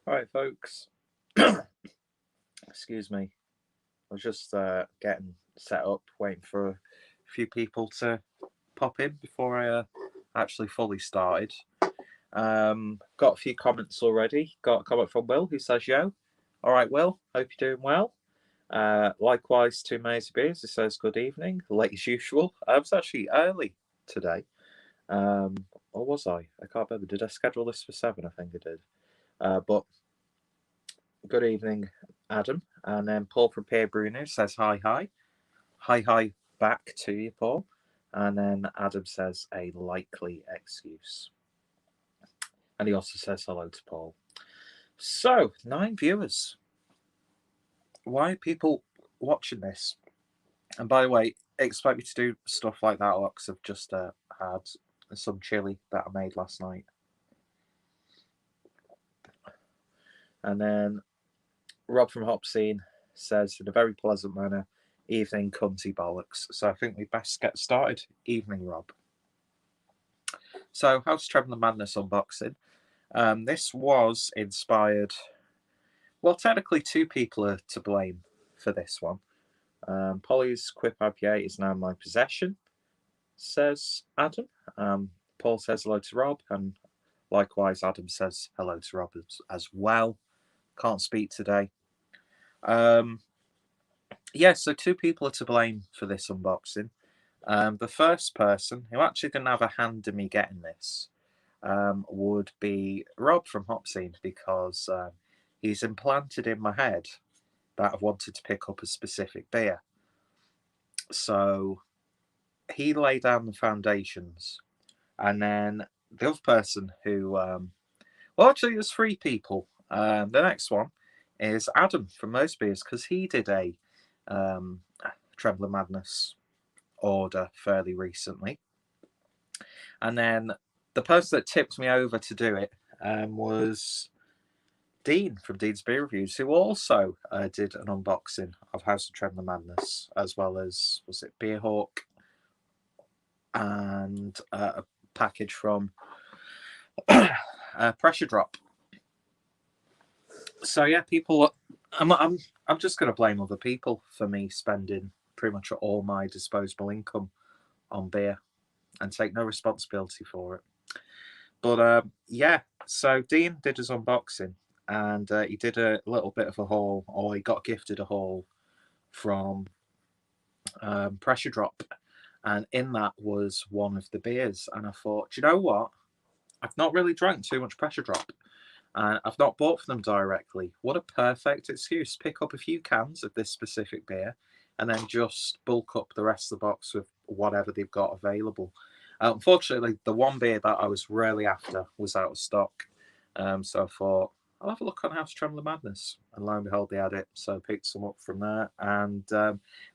Alright, folks. Excuse me. I was just getting set up, waiting for a few people to pop in before I actually fully started. Got a few comments already. Got a comment from Will who says, Yo, alright, Will, hope you're doing well. Likewise to Maisie Beers, who says, Good evening, late as usual. I was actually early today. Or was I? I can't remember. Did I schedule this for 7? I think I did. But good evening, Adam. And then Paul from Pierre Bruno says hi, hi. Hi, hi back to you, Paul. And then Adam says a likely excuse. And he also says hello to Paul. So, 9 viewers. Why are people watching this? And by the way, expect me to do stuff like that a lot because I've just had some chili that I made last night. And then Rob from Hopscene says in a very pleasant manner, evening cunty bollocks. So I think we best get started. Evening, Rob. So how's Trembling Madness unboxing? This was inspired. Well, technically, 2 people are to blame for this one. Polly's Quip IPA is now in my possession, says Adam. Paul says hello to Rob, and likewise, Adam says hello to Rob as well. Can't speak today. So 2 people are to blame for this unboxing. The first person who actually didn't have a hand in me getting this would be Rob from Hopscene, because he's implanted in my head that I've wanted to pick up a specific beer. So he laid down the foundations, and then the other person who, well, actually, there's 3 people. The next one is Adam from Most Beers, because he did a Trembling Madness order fairly recently. And then the person that tipped me over to do it was Dean from Dean's Beer Reviews, who also did an unboxing of House of Trembling Madness, as well as, was it Beer Hawk, and a package from Pressure Drop. So yeah, people, I'm just going to blame other people for me spending pretty much all my disposable income on beer and take no responsibility for it. But so Dean did his unboxing, and he did a little bit of a haul, or he got gifted a haul from Pressure Drop, and in that was one of the beers. And I thought, do you know what? I've not really drank too much Pressure Drop, and I've not bought from them directly. What a perfect excuse. Pick up a few cans of this specific beer and then just bulk up the rest of the box with whatever they've got available. Unfortunately, the one beer that I was really after was out of stock. So I thought, I'll have a look on House Trembling Madness. And lo and behold, they had it. So I picked some up from there. And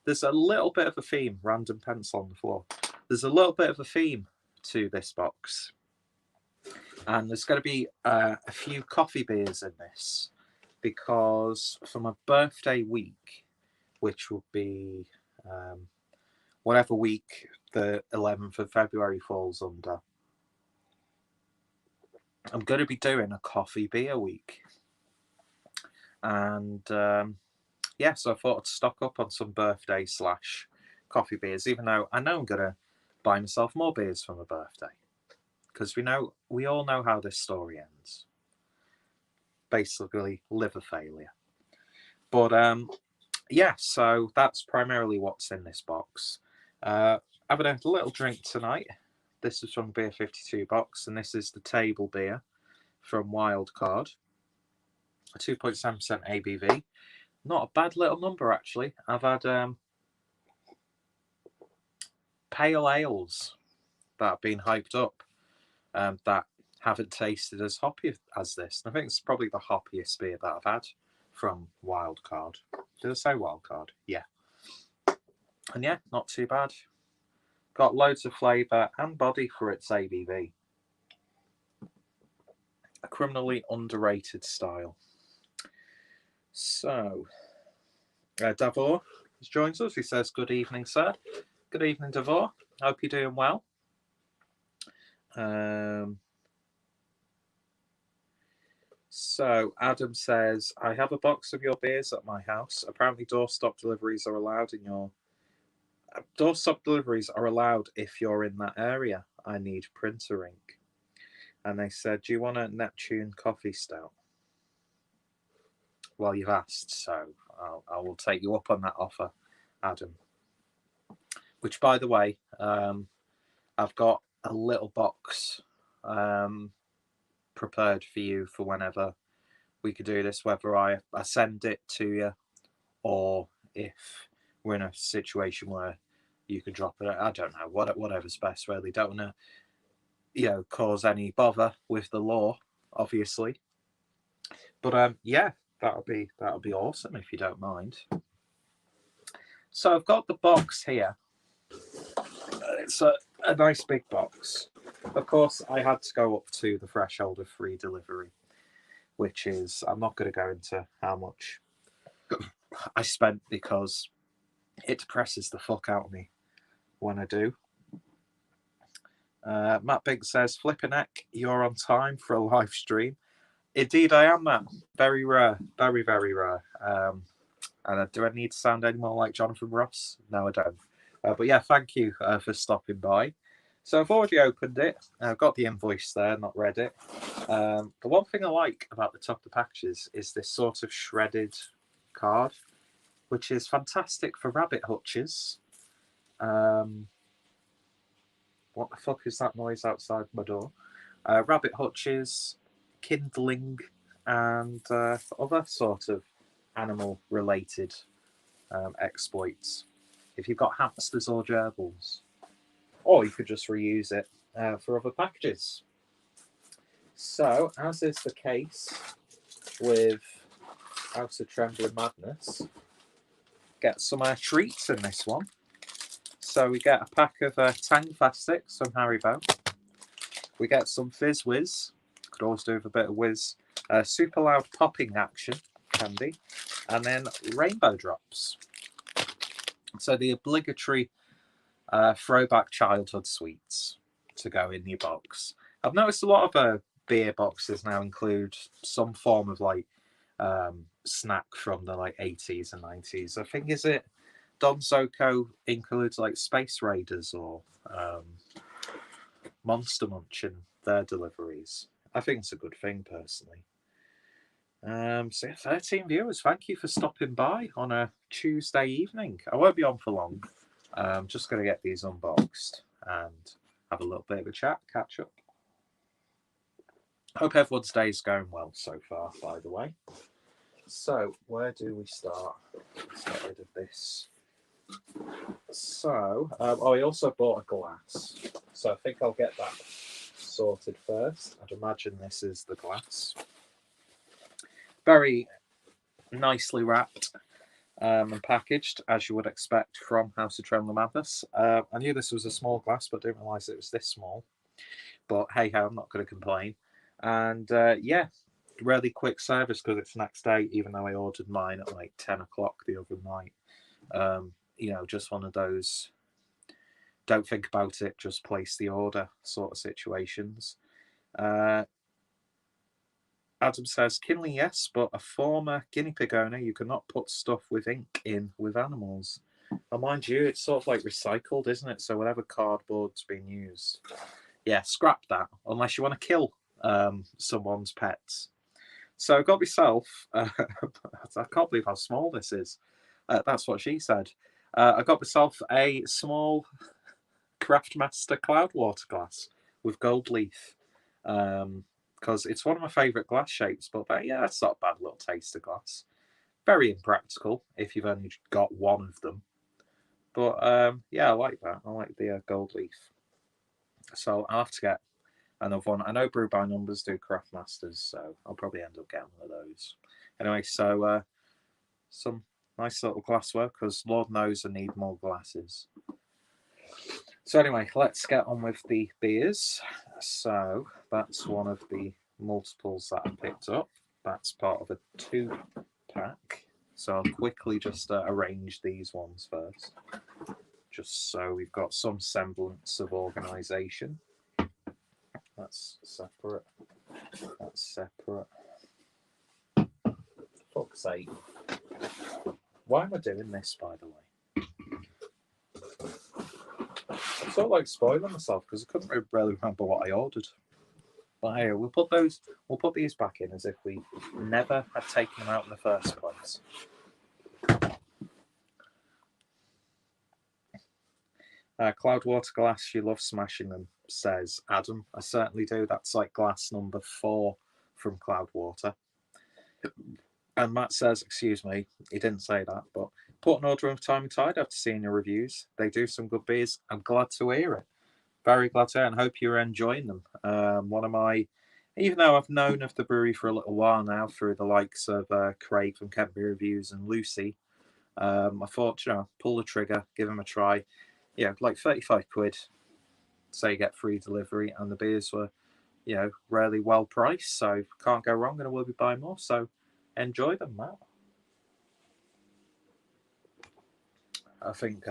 there's a little bit of a theme. Random pencil on the floor. There's a little bit of a theme to this box. And there's going to be a few coffee beers in this, because for my birthday week, which will be whatever week the 11th of February falls under, I'm going to be doing a coffee beer week. And so I thought I'd stock up on some birthday / coffee beers, even though I know I'm going to buy myself more beers for my birthday. Because we all know how this story ends. Basically, liver failure. But so that's primarily what's in this box. Having a little drink tonight. This is from Beer 52 box, and this is the table beer from Wildcard. 2.7% ABV. Not a bad little number, actually. I've had pale ales that have been hyped up that haven't tasted as hoppy as this. And I think it's probably the hoppiest beer that I've had from Wildcard. Did I say Wildcard? Yeah. And yeah, not too bad. Got loads of flavour and body for its ABV. A criminally underrated style. So, Davor joins us. He says, Good evening, sir. Good evening, Davor. Hope you're doing well. So Adam says, I have a box of your beers at my house. Apparently doorstop deliveries are allowed in your doorstop deliveries are allowed if you're in that area. I need printer ink. And they said, do you want a Neptune coffee stout? Well, you've asked, so I will take you up on that offer, Adam. Which, by the way, I've got a little box prepared for you for whenever we could do this, whether I send it to you or if we're in a situation where you can drop it. I don't know, whatever's best, really. Don't want to, cause any bother with the law, obviously. But yeah, that'll be awesome if you don't mind. So I've got the box here. It's a nice big box. Of course, I had to go up to the threshold of free delivery, which is, I'm not going to go into how much I spent because it depresses the fuck out of me when I do. Matt Big says, Flippin' heck, you're on time for a live stream. Indeed, I am, Matt. Very rare. Very, very rare. And do I need to sound any more like Jonathan Ross? No, I don't. But yeah, thank you for stopping by. So I've already opened it. I've got the invoice there, not read it. The one thing I like about the top of the packages is this sort of shredded card, which is fantastic for rabbit hutches. What the fuck is that noise outside my door? Rabbit hutches, kindling, and other sort of animal-related exploits. If you've got hamsters or gerbils, or you could just reuse it for other packages. So, as is the case with House of Trembling Madness, get some treats in this one. So we get a pack of Tang Plastics from Haribo. We get some Fizz Whiz. Could always do with a bit of whiz. Super loud popping action candy. And then Rainbow Drops. So the obligatory throwback childhood sweets to go in your box. I've noticed a lot of beer boxes now include some form of snack from the 80s and 90s. I think, is it Don Zoco includes Space Raiders or Monster Munch in their deliveries. I think it's a good thing personally. So yeah, 13 viewers, thank you for stopping by on a Tuesday evening. I won't be on for long. I'm just going to get these unboxed and have a little bit of a chat, catch up. Hope everyone's day is going well so far, by the way. So, where do we start? Let's get rid of this. So, I also bought a glass. So I think I'll get that sorted first. I'd imagine this is the glass. Very nicely wrapped and packaged, as you would expect from House of Trembling Madness. I knew this was a small glass, but didn't realise it was this small. But hey ho, I'm not going to complain. And yeah, really quick service because it's next day, even though I ordered mine at 10 o'clock the other night. Just one of those don't think about it, just place the order sort of situations. Adam says, Kinley, yes, but a former guinea pig owner, you cannot put stuff with ink in with animals. And mind you, it's sort of recycled, isn't it? So whatever cardboard's been used, yeah, scrap that, unless you want to kill someone's pets. So I got myself, I can't believe how small this is. That's what she said. I got myself a small Craftmaster Cloudwater glass with gold leaf. Because it's one of my favourite glass shapes, but yeah, it's not a bad little taster glass. Very impractical if you've only got one of them. But yeah, I like that. I like the gold leaf. So I'll have to get another one. I know Brew by Numbers do Craftmasters, so I'll probably end up getting one of those. Anyway, so some nice little glassware, because Lord knows I need more glasses. So anyway, let's get on with the beers. So that's one of the multiples that I picked up. That's part of a 2-pack. So I'll quickly just arrange these ones first, just so we've got some semblance of organisation. That's separate. That's separate. Fuck's sake. Why am I doing this, by the way? I'm sort of like spoiling myself because I couldn't really remember what I ordered. But hey, we'll put these back in as if we never had taken them out in the first place. Cloudwater glass, you love smashing them, says Adam. I certainly do. That's like glass number 4 from Cloudwater. And Matt says, excuse me, he didn't say that, but put an order of Time and Tide after seeing your reviews. They do some good beers. I'm glad to hear it. Very glad to hear it, and hope you're enjoying them. One of my, even though I've known of the brewery for a little while now through the likes of Craig from Kent Beer Reviews and Lucy, I thought, pull the trigger, give them a try. Yeah, like 35 quid, so you get free delivery, and the beers were, really well priced, so can't go wrong, and I will be buying more, so enjoy them, Matt. I think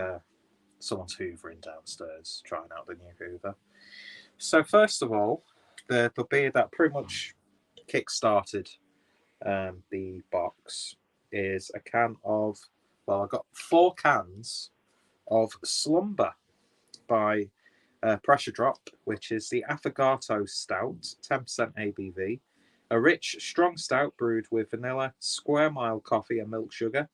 someone's hoovering downstairs, trying out the new Hoover. So first of all, the beer that pretty much kick-started the box is a can of, well, I got 4 cans of Slumber by Pressure Drop, which is the Affogato Stout, 10% ABV. A rich, strong stout brewed with vanilla, square mile coffee and milk sugar.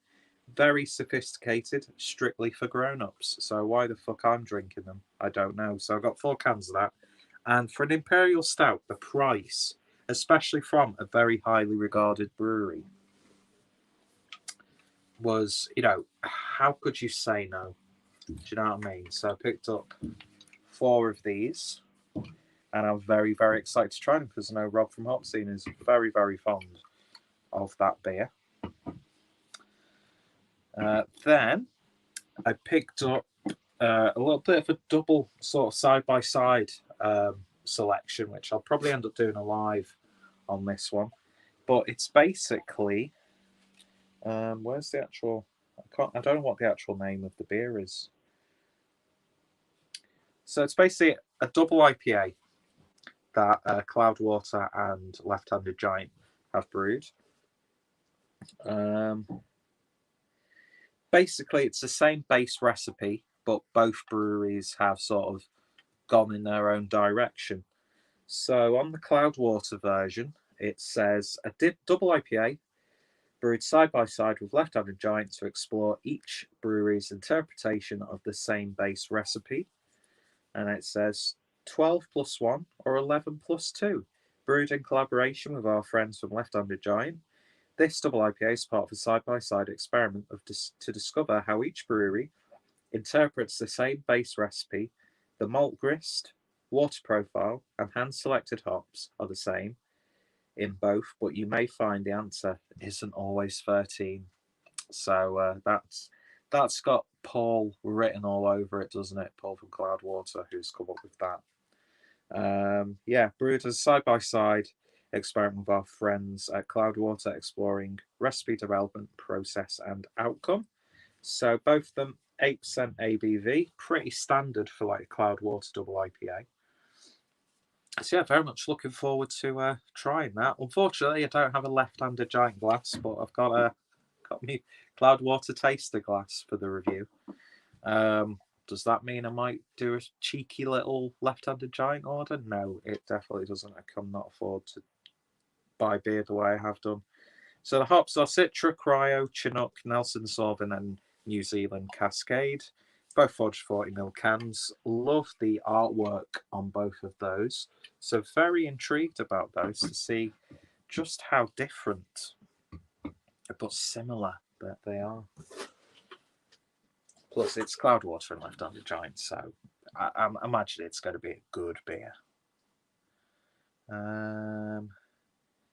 Very sophisticated, strictly for grown-ups. So why the fuck I'm drinking them, I don't know. So I've got 4 cans of that. And for an Imperial Stout, the price, especially from a very highly regarded brewery, was, how could you say no? Do you know what I mean? So I picked up 4 of these, and I'm very, very excited to try them because I know Rob from Hop Scene is very, very fond of that beer. Then I picked up a little bit of a double sort of side-by-side selection, which I'll probably end up doing a live on this one. But it's basically, where's the actual? I don't know what the actual name of the beer is. So it's basically a double IPA that Cloudwater and Left-Handed Giant have brewed. Basically, it's the same base recipe, but both breweries have sort of gone in their own direction. So on the Cloudwater version, it says a double IPA brewed side by side with Left-Handed Giant to explore each brewery's interpretation of the same base recipe. And it says 12 plus 1 or 11 plus 2, brewed in collaboration with our friends from Left-Handed Giant. This double IPA is part of a side-by-side experiment to discover how each brewery interprets the same base recipe. The malt grist, water profile, and hand-selected hops are the same in both, but you may find the answer isn't always 13. So that's got Paul written all over it, doesn't it? Paul from Cloudwater, who's come up with that. Brewed as a side-by-side experiment with our friends at Cloudwater, exploring recipe development, process, and outcome. So both of them 8% ABV, pretty standard for like a Cloudwater double IPA. So yeah, very much looking forward to trying that. Unfortunately, I don't have a Left-Handed Giant glass, but I've got me Cloudwater taster glass for the review. Does that mean I might do a cheeky little Left-Handed Giant order? No, it definitely doesn't. I cannot afford to buy beer the way I have done. So the hops are Citra, Cryo, Chinook, Nelson Sauvin, and New Zealand Cascade. Both 40ml cans. Love the artwork on both of those. So very intrigued about those to see just how different but similar that they are. Plus, it's Cloudwater and Left-Handed Giant, so I imagine it's going to be a good beer.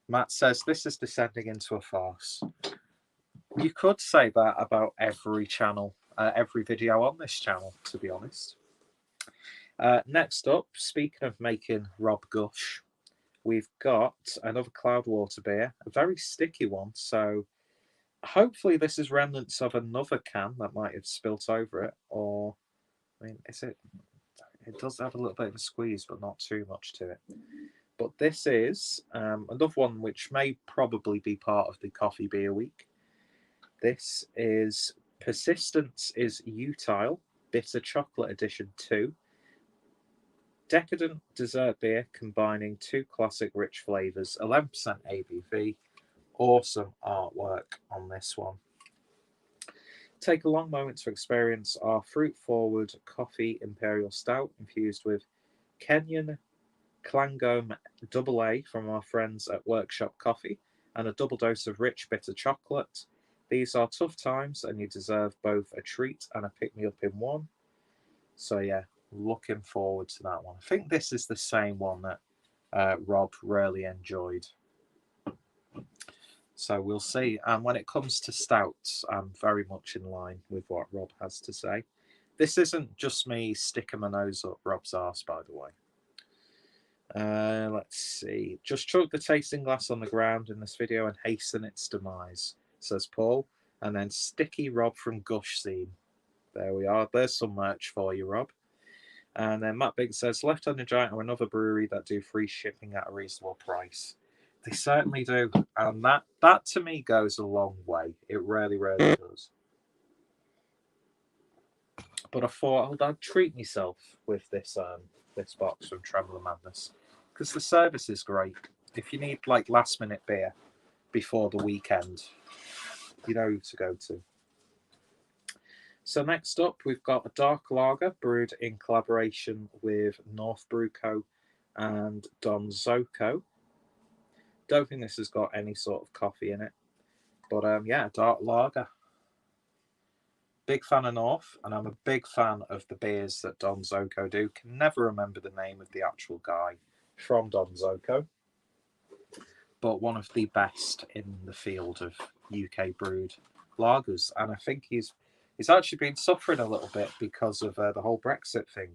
Matt says, this is descending into a farce. You could say that about every channel, every video on this channel, to be honest. Next up, speaking of making Rob gush, we've got another Cloudwater beer, a very sticky one, so hopefully this is remnants of another can that might have spilt over it, or, it does have a little bit of a squeeze, but not too much to it. But this is another one which may probably be part of the Coffee Beer Week. This is Persistence is Utile, Bitter Chocolate Edition 2. Decadent dessert beer combining two classic rich flavours, 11% ABV. Awesome artwork on this one. Take a long moment to experience our fruit-forward coffee imperial stout infused with Kenyan Clangome AA from our friends at Workshop Coffee and a double dose of rich bitter chocolate. These are tough times and you deserve both a treat and a pick-me-up in one. So yeah, looking forward to that one. I think this is the same one that Rob really enjoyed. So we'll see. And when it comes to stouts, I'm very much in line with what Rob has to say. This isn't just me sticking my nose up Rob's arse, by the way. Let's see. Just chuck the tasting glass on the ground in this video and hasten its demise, says Paul. And then Sticky Rob from Gush Scene. There we are. There's some merch for you, Rob. And then Matt Big says, Left Handed Giant are another brewery that do free shipping at a reasonable price. They certainly do. And that to me goes a long way. It really, really does. But I thought I'd treat myself with this this box from Trembling Madness. Because the service is great. If you need like last minute beer before the weekend, you know who to go to. So next up, we've got a dark lager brewed in collaboration with North Brew Co. and Don Zoco. Don't think this has got any sort of coffee in it. But yeah, dark lager. Big fan of North, and I'm a big fan of the beers that Don Zoco do. Can never remember the name of the actual guy from Don Zoco. But one of the best in the field of UK brewed lagers. And I think he's actually been suffering a little bit because of the whole Brexit thing,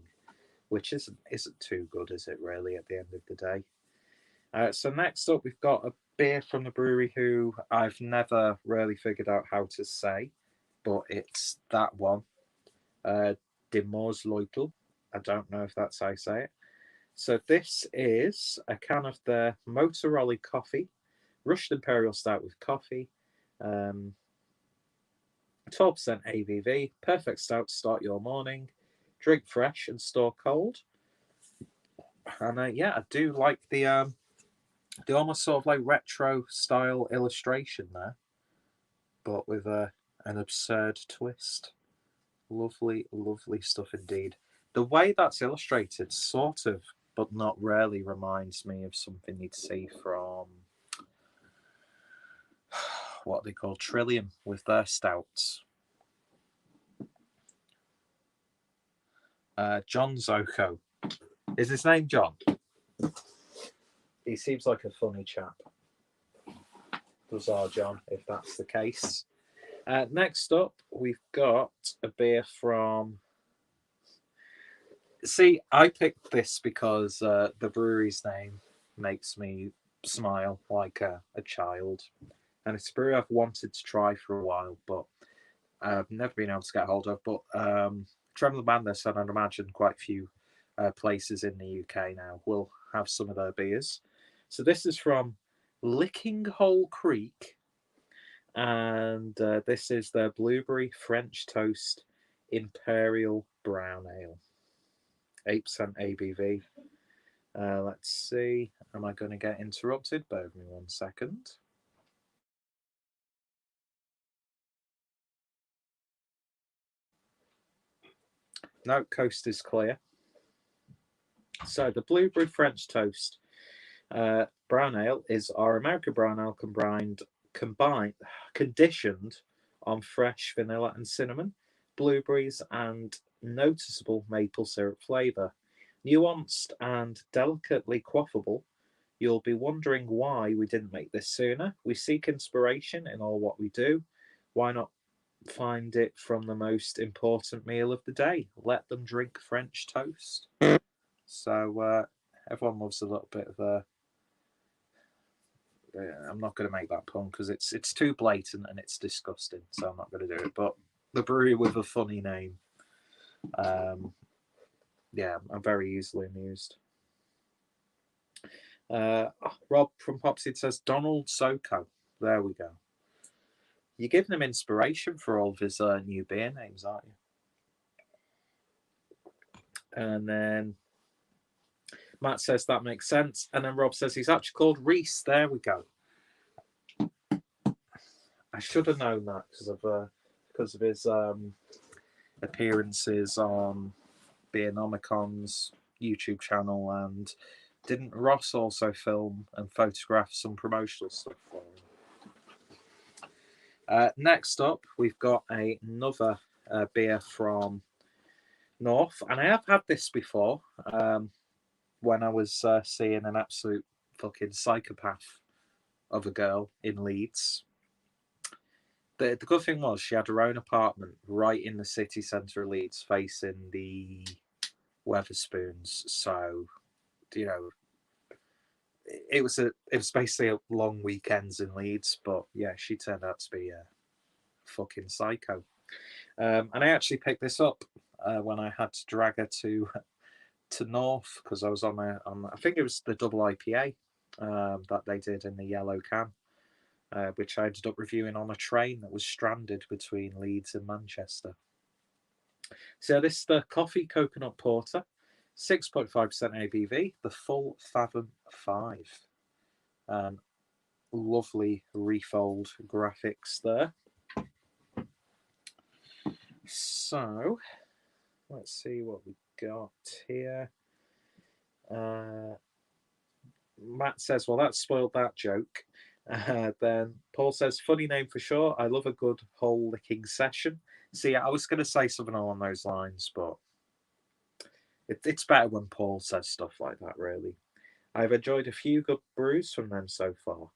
which isn't too good, is it, really, at the end of the day? So next up, we've got a beer from the brewery who I've never really figured out how to say, but it's that one, De Moorsleutel. I don't know if that's how I say it. So this is a can of their Motorola coffee, Rushed Imperial Stout with coffee, 12% ABV, perfect stout to start your morning. Drink fresh and store cold. And yeah, I do like the almost sort of like retro style illustration there, but with an absurd twist. Lovely, lovely stuff indeed. The way that's illustrated, sort of, but not really, reminds me of something you'd see from what they call Trillium with their stouts. John Zoco. Is his name John? He seems like a funny chap. Does our John, if that's the case. Next up, we've got a beer from... See, I picked this because the brewery's name makes me smile like a child. And it's a brewery I've wanted to try for a while, but I've never been able to get hold of. But Trembling Madness, and I'd imagine quite a few places in the UK now will have some of their beers. So this is from Licking Hole Creek, and this is their Blueberry French Toast Imperial Brown Ale. 8% ABV. Let's see. Am I going to get interrupted? Bear with me 1 second. No, coast is clear. So the Blueberry French Toast Brown Ale is our American brown ale conditioned on fresh vanilla and cinnamon, blueberries, and noticeable maple syrup flavour. Nuanced and delicately quaffable, you'll be wondering why we didn't make this sooner. We seek inspiration in all what we do. Why not find it from the most important meal of the day? Let them drink French toast. So everyone loves a little bit of a... I'm not going to make that pun because it's too blatant and it's disgusting, so I'm not going to do it. But the brewery with a funny name. Yeah, I'm very easily amused. Rob from Popseed says Donald Soko. There we go. You're giving him inspiration for all of his new beer names, aren't you? And then Matt says that makes sense. And then Rob says he's actually called Reese. There we go. I should have known that because of his appearances on Beernomicon's YouTube channel. And didn't Ross also film and photograph some promotional stuff for him? Next up, we've got another beer from North, and I have had this before when I was seeing an absolute fucking psychopath of a girl in Leeds. The good thing was she had her own apartment right in the city centre of Leeds, facing the Weatherspoons. So, you know, it was basically a long weekends in Leeds. But yeah, she turned out to be a fucking psycho. And I actually picked this up when I had to drag her to North because I was on I think it was the double IPA that they did in the yellow can. Which I ended up reviewing on a train that was stranded between Leeds and Manchester. So this is the Coffee Coconut Porter, 6.5% ABV, the full Fathom 5. Lovely refold graphics there. So, let's see what we got here. Matt says, well, that spoiled that joke. Then Paul says, funny name for sure. I love a good hole licking session. See, I was going to say something along those lines, but it's better when Paul says stuff like that, really. I've enjoyed a few good brews from them so far.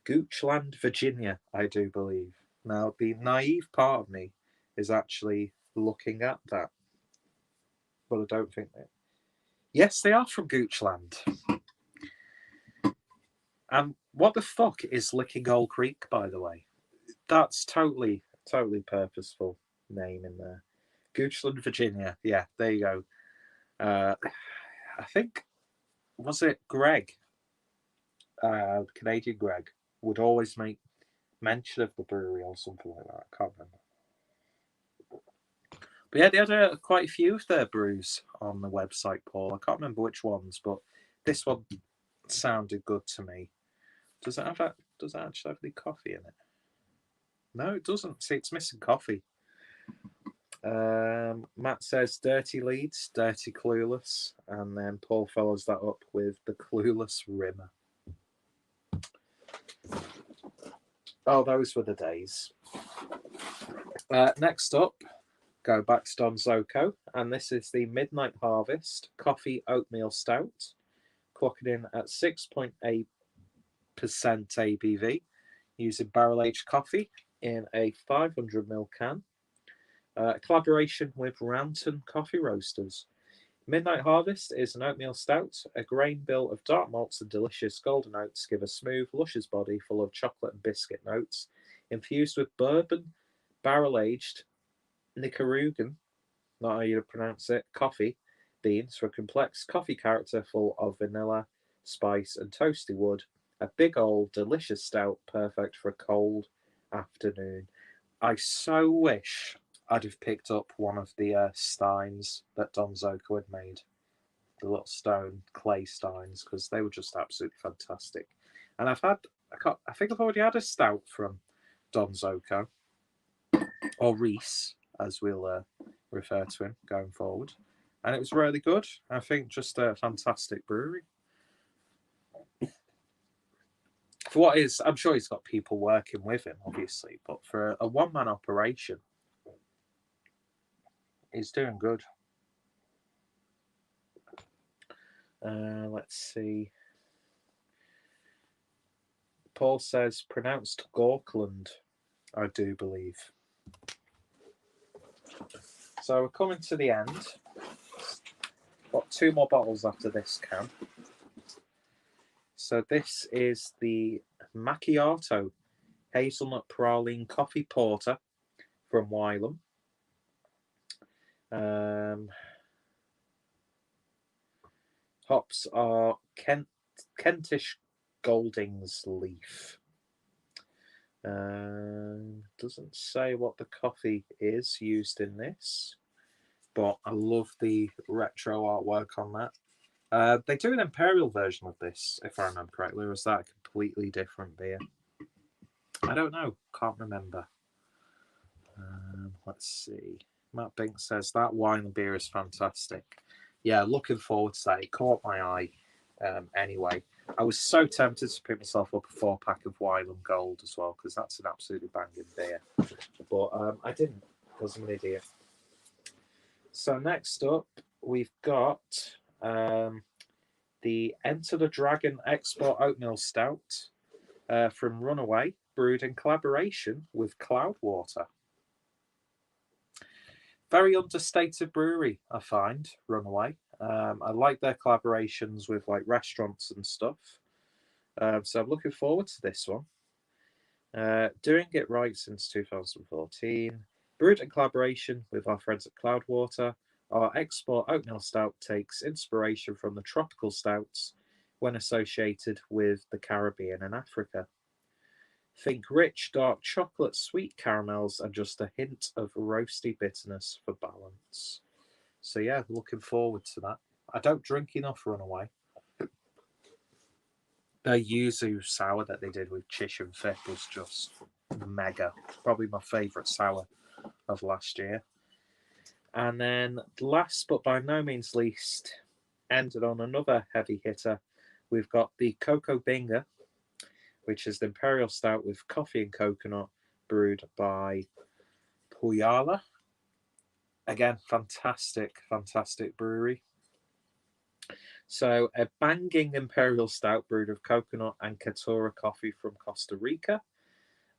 Goochland, Virginia, I do believe. Now, the naive part of me is actually looking at that, but I don't think that. Yes, they are from Goochland. And what the fuck is Licking Old Creek, by the way? That's totally purposeful name in there. Goochland, Virginia. Yeah, there you go. I think, was it Greg, Canadian Greg, would always make mention of the brewery or something like that. I can't remember. But yeah, they had quite a few of their brews on the website, Paul. I can't remember which ones, but this one sounded good to me. Does it actually have any coffee in it? No, it doesn't. See, it's missing coffee. Matt says dirty Leeds, dirty clueless, and then Paul follows that up with the clueless rimmer. Oh, those were the days. Next up, go back to Don Zoco, and this is the Midnight Harvest Coffee Oatmeal Stout, clocking in at 6.8% ABV, using barrel-aged coffee in a 500ml can. Collaboration with Ranton Coffee Roasters. Midnight Harvest is an oatmeal stout. A grain bill of dark malts and delicious golden oats give a smooth, luscious body full of chocolate and biscuit notes, infused with bourbon, barrel-aged Nicaraguan, not how you pronounce it, coffee beans for a complex coffee character full of vanilla, spice, and toasty wood. A big old delicious stout, perfect for a cold afternoon. I so wish I'd have picked up one of the steins that Don Zoco had made, the little stone clay steins, because they were just absolutely fantastic. And I think I've already had a stout from Don Zoco, or Reese, as we'll refer to him going forward. And it was really good. I think just a fantastic brewery. For what is, I'm sure he's got people working with him, obviously, but for a one-man operation, he's doing good. Let's see. Paul says pronounced Gauckland, I do believe. So we're coming to the end. Got 2 more bottles after this can. So this is the Macchiato Hazelnut Praline Coffee Porter from Wylam. Hops are Kent Kentish Goldings Leaf. Doesn't say what the coffee is used in this, but I love the retro artwork on that. They do an imperial version of this, if I remember correctly, or is that a completely different beer? I don't know. Can't remember. Let's see. Matt Bink says that wine and beer is fantastic. Yeah, looking forward to that. It caught my eye. Anyway, I was so tempted to pick myself up a 4-pack of Wylam Gold as well, because that's an absolutely banging beer. But I didn't, because I'm an idiot. So next up, we've got the Enter the Dragon Export Oatmeal Stout from Runaway, brewed in collaboration with Cloudwater. Very understated brewery, I find, Runaway. I like their collaborations with like restaurants and stuff. So I'm looking forward to this one. Doing it right since 2014. Brewed in collaboration with our friends at Cloudwater, our export oatmeal stout takes inspiration from the tropical stouts when associated with the Caribbean and Africa. Think rich, dark chocolate, sweet caramels, and just a hint of roasty bitterness for balance. So yeah, looking forward to that. I don't drink enough Runaway. The yuzu sour that they did with Chish and Fip was just mega. Probably my favourite sour of last year. And then last but by no means least, ended on another heavy hitter. We've got the Cocoa Binga, which is the Imperial Stout with coffee and coconut, brewed by Puyala. Again, fantastic, fantastic brewery. So, a banging Imperial Stout brewed of coconut and Caturra coffee from Costa Rica.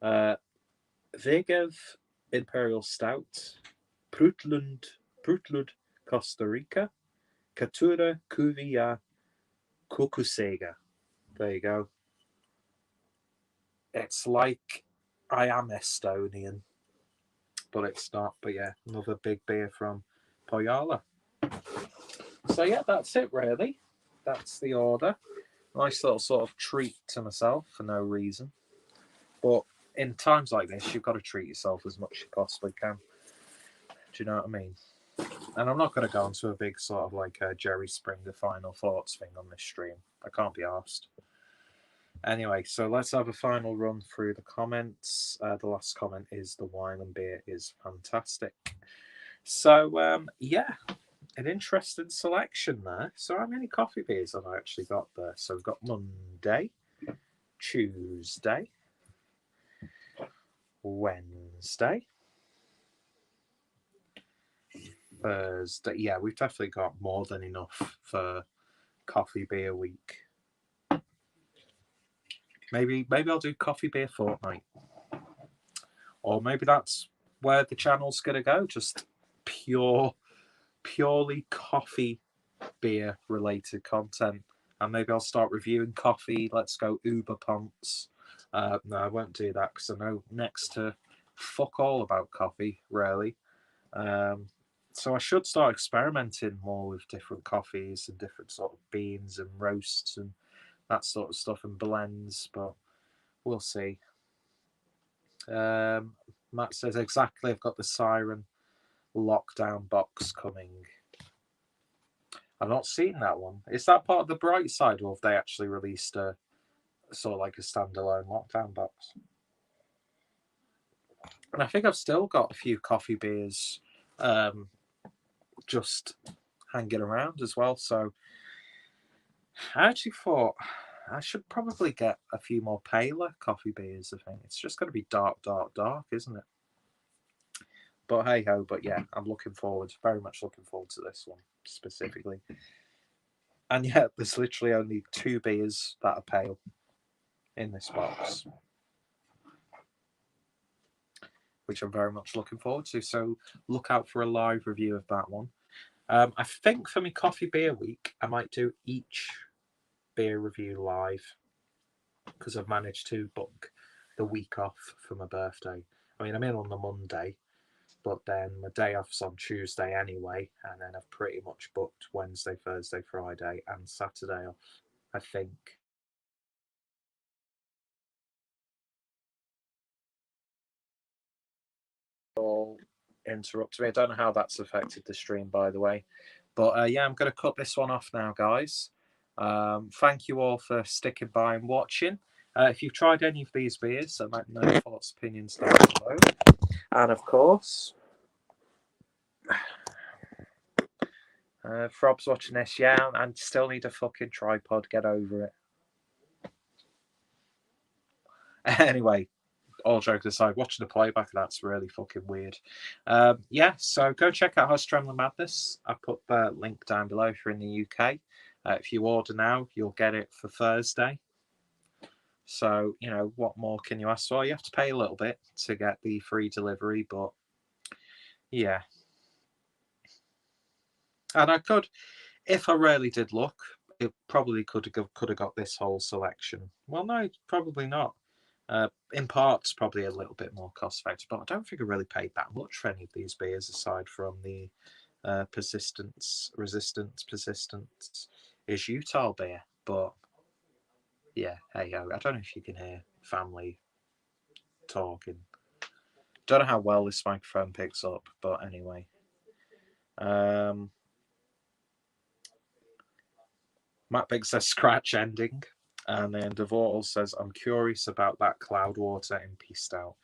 Vegev Imperial Stout, Prutlund, Costa Rica. Caturra Cuvia Cucusega. There you go. It's like I am Estonian, but it's not. But yeah, another big beer from Pojala. So yeah, that's it really. That's the order. Nice little sort of treat to myself for no reason. But in times like this, you've got to treat yourself as much as you possibly can. Do you know what I mean? And I'm not going to go into a big sort of like Jerry Springer final thoughts thing on this stream. I can't be arsed. Anyway, so let's have a final run through the comments. The last comment is the wine and beer is fantastic. So, yeah, an interesting selection there. So how many coffee beers have I actually got there? So we've got Monday, Tuesday, Wednesday, Thursday. Yeah, we've definitely got more than enough for coffee beer week. Maybe I'll do coffee beer fortnight. Or maybe that's where the channel's going to go. Just purely coffee beer related content. And maybe I'll start reviewing coffee. Let's go Uber Punts. No, I won't do that because I know next to fuck all about coffee, really. So I should start experimenting more with different coffees and different sort of beans and roasts and that sort of stuff and blends, but we'll see. Matt says, exactly, I've got the Siren lockdown box coming. I've not seen that one. Is that part of the bright side, or have they actually released a sort of like a standalone lockdown box? And I think I've still got a few coffee beers just hanging around as well. So I actually thought I should probably get a few more paler coffee beers. I think it's just going to be dark, isn't it? But hey ho, but yeah, I'm very much looking forward to this one specifically. And yeah, there's literally only 2 beers that are pale in this box, which I'm very much looking forward to. So look out for a live review of that one. I think for my coffee beer week, I might do each beer review live because I've managed to book the week off for my birthday. I mean, I'm in on the Monday, but then my day off's on Tuesday anyway, and then I've pretty much booked Wednesday, Thursday, Friday, and Saturday off. I think. All interrupt me. I don't know how that's affected the stream, by the way. But yeah, I'm going to cut this one off now, guys. Thank you all for sticking by and watching. If you've tried any of these beers, let me know thoughts, opinions down below. And of course, Frob's watching this, yeah, and still need a fucking tripod. Get over it. Anyway, all jokes aside, watching the playback, that's really fucking weird. Yeah, so go check out House Trembling Madness. I put the link down below if you're in the UK. If you order now, you'll get it for Thursday. So, you know, what more can you ask for? You have to pay a little bit to get the free delivery, but yeah. And I could, if I really did look, it probably could have got this whole selection. Well, no, probably not. In parts, probably a little bit more cost effective, but I don't think I really paid that much for any of these beers aside from the persistence is Utah beer. But yeah, hey ho, I don't know if you can hear family talking. Don't know how well this microphone picks up, but anyway. Matt Big says scratch ending. And then Devortal says, I'm curious about that Cloudwater in Peace Out.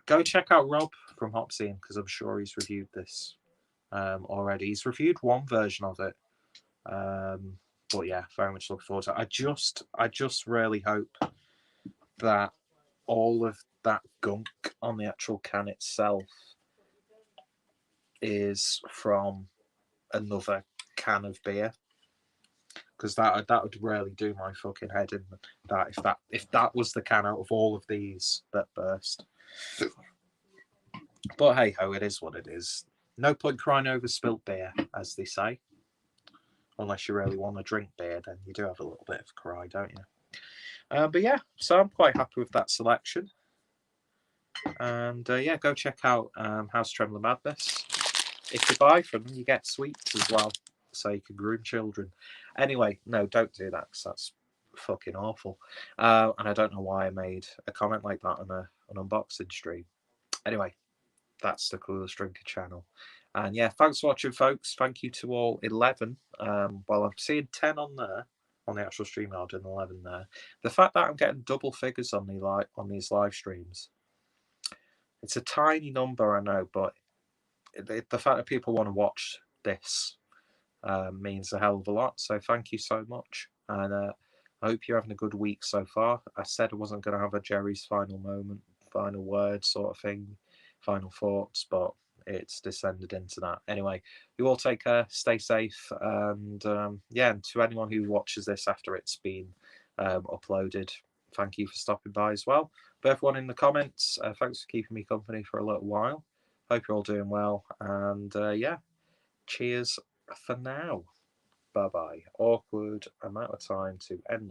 Go check out Rob from Hopsy because I'm sure he's reviewed this already. He's reviewed one version of it. But yeah, very much looking forward to it. I just really hope that all of that gunk on the actual can itself is from another can of beer, because that would really do my fucking head in. If that was the can out of all of these that burst. But hey ho, it is what it is. No point crying over spilt beer, as they say. Unless you really want to drink beer, then you do have a little bit of a cry, don't you? But yeah, so I'm quite happy with that selection. And yeah, go check out House Trembling Madness. If you buy from them, you get sweets as well, so you can groom children. Anyway, no, don't do that because that's fucking awful. And I don't know why I made a comment like that on an unboxing stream. Anyway, that's the Coolest Drinker channel. And yeah, thanks for watching, folks. Thank you to all 11. Well, I'm seeing 10 on there on the actual stream. I'll do 11 there. The fact that I'm getting double figures on these live streams, it's a tiny number, I know, but the fact that people want to watch this means a hell of a lot. So thank you so much, and I hope you're having a good week so far. I said I wasn't going to have a Jerry's final moment, final word sort of thing, final thoughts, but it's descended into that. Anyway, you all take care, stay safe, and yeah, and to anyone who watches this after it's been uploaded, thank you for stopping by as well. But everyone in the comments, thanks for keeping me company for a little while. Hope you're all doing well, and yeah, cheers for now. Bye bye. Awkward amount of time to end the